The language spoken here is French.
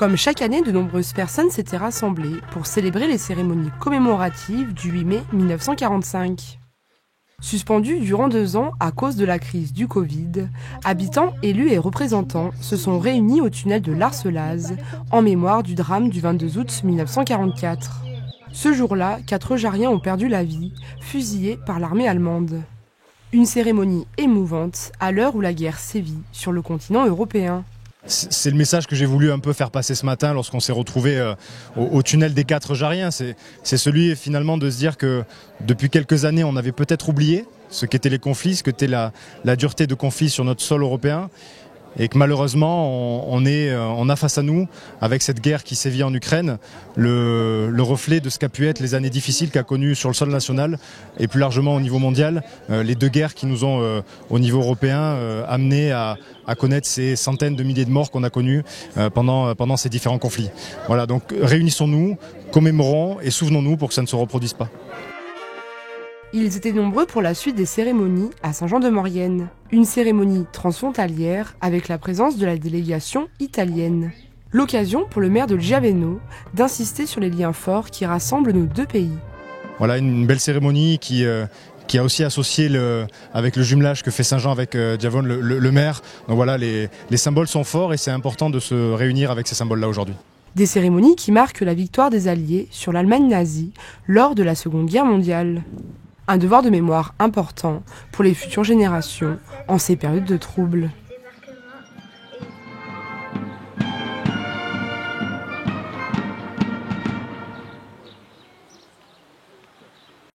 Comme chaque année, de nombreuses personnes s'étaient rassemblées pour célébrer les cérémonies commémoratives du 8 mai 1945. Suspendues durant 2 ans à cause de la crise du Covid, habitants, élus et représentants se sont réunis au tunnel de l'Arcelaz en mémoire du drame du 22 août 1944. Ce jour-là, 4 Eujariens ont perdu la vie, fusillés par l'armée allemande. Une cérémonie émouvante à l'heure où la guerre sévit sur le continent européen. C'est le message que j'ai voulu un peu faire passer ce matin lorsqu'on s'est retrouvés au tunnel des 4 Eujariens. C'est celui finalement de se dire que depuis quelques années on avait peut-être oublié ce qu'étaient les conflits, ce qu'était la dureté de conflits sur notre sol européen. Et que malheureusement, on a face à nous, avec cette guerre qui sévit en Ukraine, le reflet de ce qu'a pu être les années difficiles qu'a connues sur le sol national et plus largement au niveau mondial, les 2 guerres qui nous ont, au niveau européen, amenés à connaître ces centaines de milliers de morts qu'on a connues pendant ces différents conflits. Voilà, donc réunissons-nous, commémorons et souvenons-nous pour que ça ne se reproduise pas. Ils étaient nombreux pour la suite des cérémonies à Saint-Jean-de-Maurienne. Une cérémonie transfrontalière avec la présence de la délégation italienne. L'occasion pour le maire de Giaveno d'insister sur les liens forts qui rassemblent nos 2 pays. Voilà une belle cérémonie qui a aussi associé avec le jumelage que fait Saint-Jean avec Giavone, le maire. Donc voilà, les symboles sont forts et c'est important de se réunir avec ces symboles-là aujourd'hui. Des cérémonies qui marquent la victoire des Alliés sur l'Allemagne nazie lors de la Seconde Guerre mondiale. Un devoir de mémoire important pour les futures générations en ces périodes de troubles.